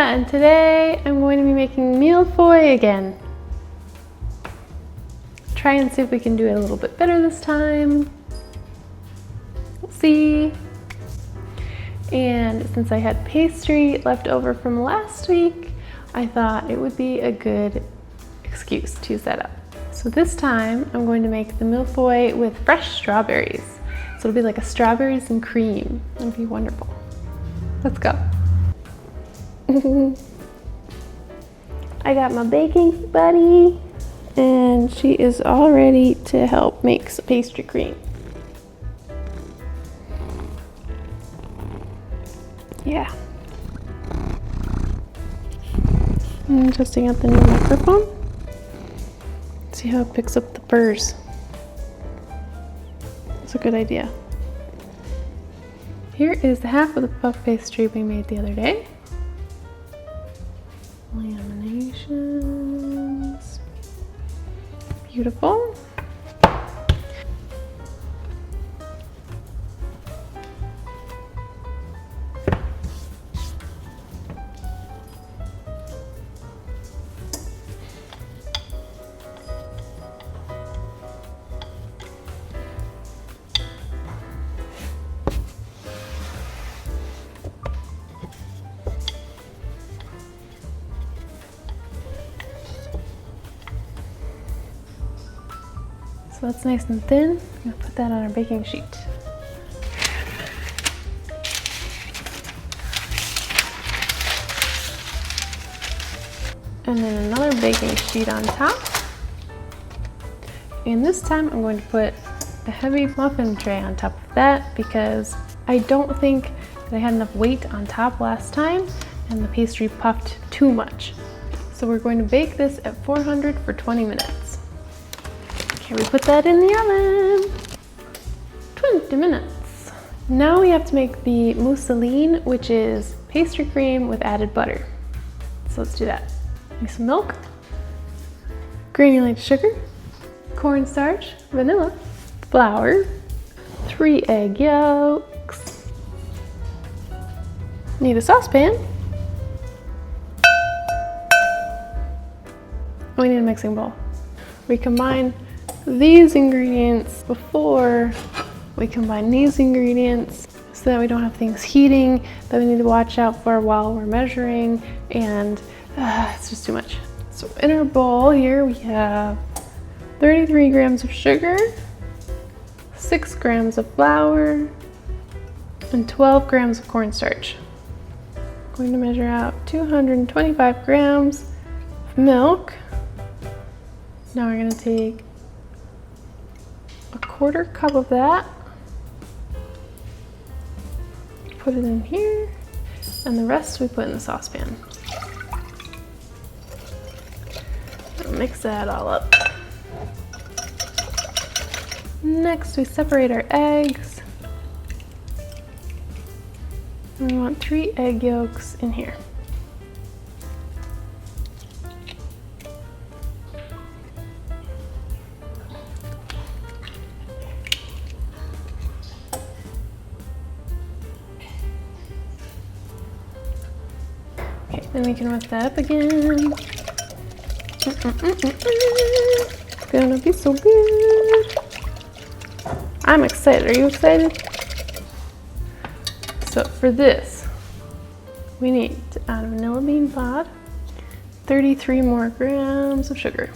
Yeah, and today I'm going to be making Mille Feuille again. Try and see if we can do it a little bit better this time. We'll see. And since I had pastry left over from last week, I thought it would be a good excuse to use that up. So this time I'm going to make the Mille Feuille with fresh strawberries. So it'll be like a strawberries and cream. It'll be wonderful. Let's go. I got my baking buddy and she is all ready to help make some pastry cream. Yeah. I'm testing out the new microphone. See how it picks up the burrs. That's a good idea. Here is half of the puff pastry we made the other day. Laminations. Beautiful. So that's nice and thin. I'm gonna put that on our baking sheet. And then another baking sheet on top. And this time I'm going to put a heavy muffin tray on top of that because I don't think that I had enough weight on top last time and the pastry puffed too much. So we're going to bake this at 400 for 20 minutes. Okay, we put that in the oven. 20 minutes. Now we have to make the mousseline, which is pastry cream with added butter. So let's do that. Need some milk, granulated sugar, cornstarch, vanilla, flour, 3 egg yolks. Need a saucepan. We need a mixing bowl. We combine these ingredients before we combine these ingredients so that we don't have things heating that we need to watch out for while we're measuring, and it's just too much. So in our bowl here we have 33 grams of sugar, 6 grams of flour, and 12 grams of cornstarch. I'm going to measure out 225 grams of milk. Now we're going to take a 1/4 cup of that, put it in here, and the rest we put in the saucepan. Mix that all up. Next we separate our eggs. And we want 3 egg yolks in here. Okay, then we can whisk that up again. It's gonna be so good. I'm excited. Are you excited? So for this, we need to add a vanilla bean pod, 33 more grams of sugar.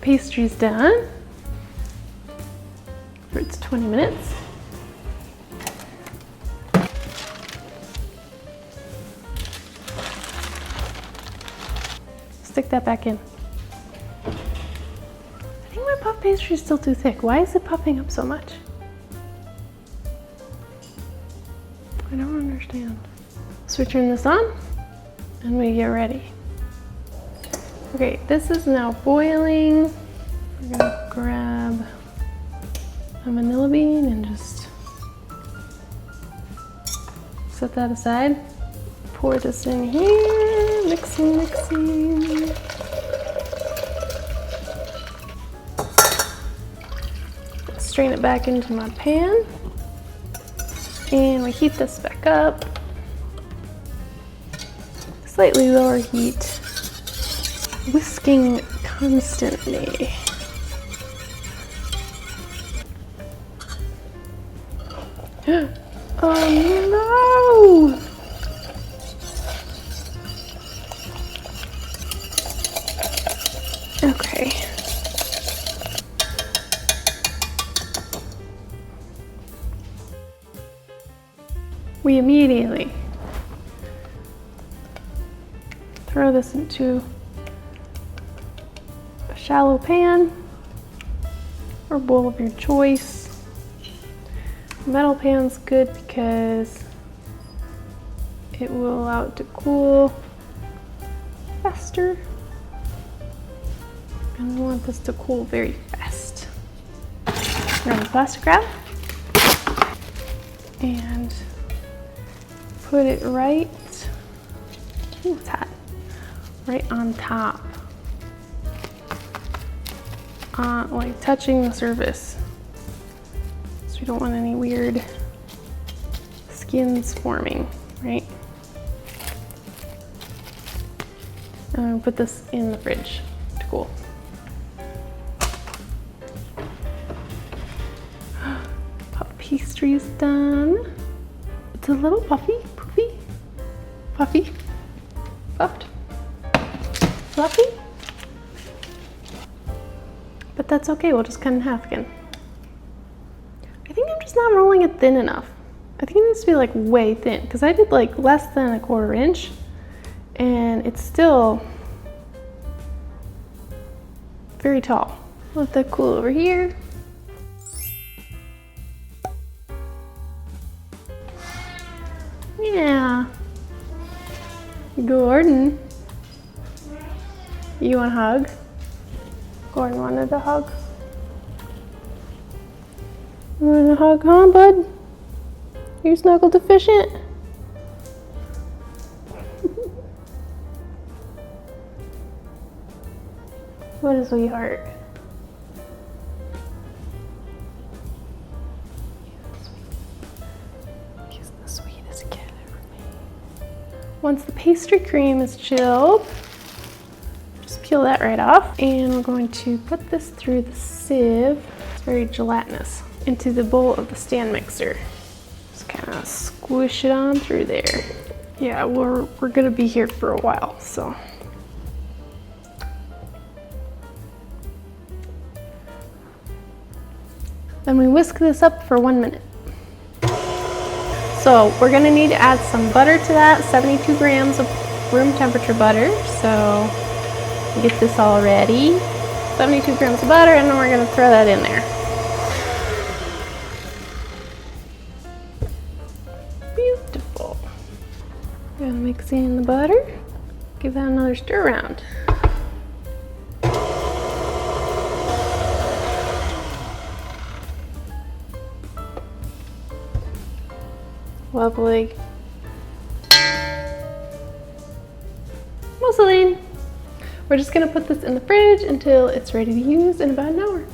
Pastry's done for its 20 minutes. Stick that back in. I think my puff pastry is still too thick. Why is it puffing up so much? I don't understand. So we turn this on and we get ready. Okay, this is now boiling. We're gonna grab a vanilla bean and just set that aside. Pour this in here, mixing. Strain it back into my pan. And we heat this back up. slightly lower heat, whisking constantly. Oh no! Okay. We immediately throw this into a shallow pan or bowl of your choice. Metal pan's good because it will allow it to cool faster. And we want this to cool very fast. Grab the plastic wrap and put it right, ooh, it's hot, right on top, like touching the surface. So we don't want any weird skins forming, right? And we put this in the fridge to cool. Pastry is done. It's a little puffy, poofy, puffy, puffed, fluffy. But that's okay, we'll just cut in half again. I think I'm just not rolling it thin enough. I think it needs to be like way thin, because I did like less than 1/4 inch and it's still very tall. Let that cool over here. Yeah. Gordon. You want a hug? Gordon wanted a hug. You want a hug, huh, bud? You snuggle deficient? What a sweetheart. He's the sweetest kid ever made. Once the pastry cream is chilled, just peel that right off. And we're going to put this through the sieve, it's very gelatinous, into the bowl of the stand mixer. Just kind of squish it on through there. Yeah, we're gonna be here for a while, so. Then we whisk this up for 1 minute. So we're gonna need to add some butter to that, 72 grams of room temperature butter. So get this all ready. 72 grams of butter, and then we're gonna throw that in there. Beautiful. Gonna mix in the butter. Give that another stir around. Lovely. Mousseline. We're just gonna put this in the fridge until it's ready to use in about an hour.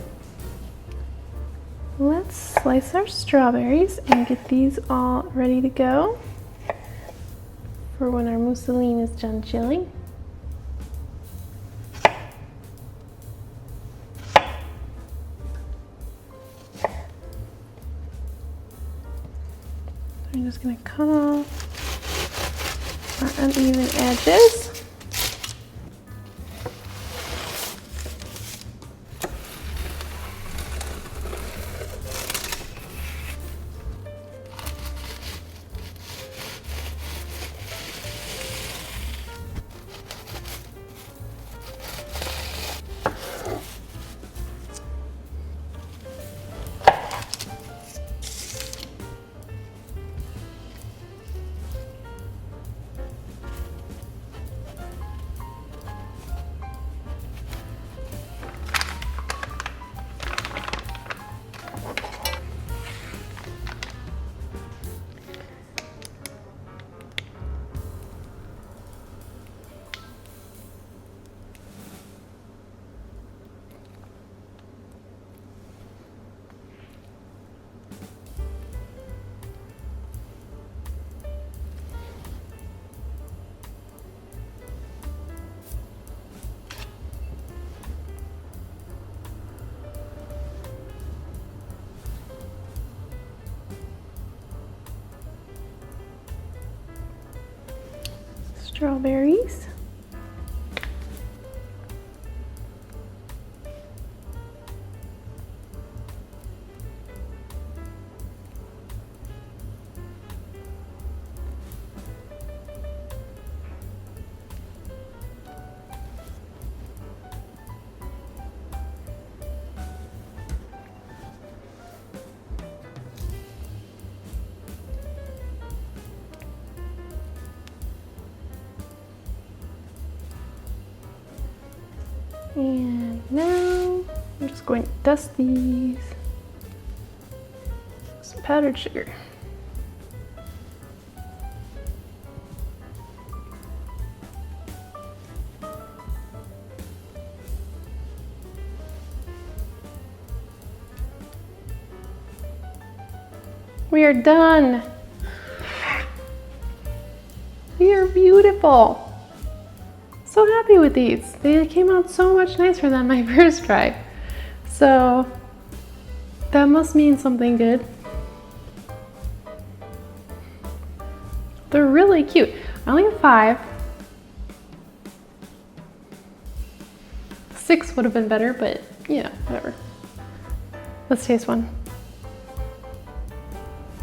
Let's slice our strawberries and get these all ready to go for when our mousseline is done chilling. I'm just gonna cut off our uneven edges. strawberries. And now I'm just going to dust these with some powdered sugar. We are done. We are beautiful. So happy with these. They came out so much nicer than my first try. So that must mean something good. They're really cute. I only have 5. 6 would have been better, but yeah, whatever. Let's taste one.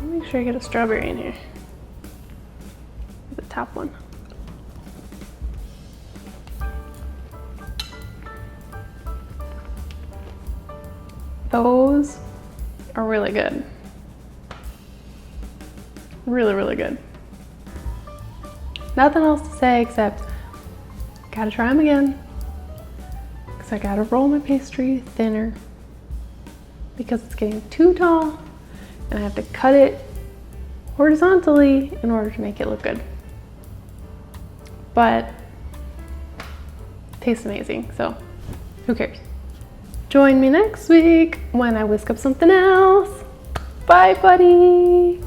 Make sure I get a strawberry in here. The top one. Those are really good. Really, really good. Nothing else to say except gotta try them again. Because I gotta roll my pastry thinner because it's getting too tall and I have to cut it horizontally in order to make it look good. But it tastes amazing, so who cares? Join me next week when I whisk up something else. Bye, buddy.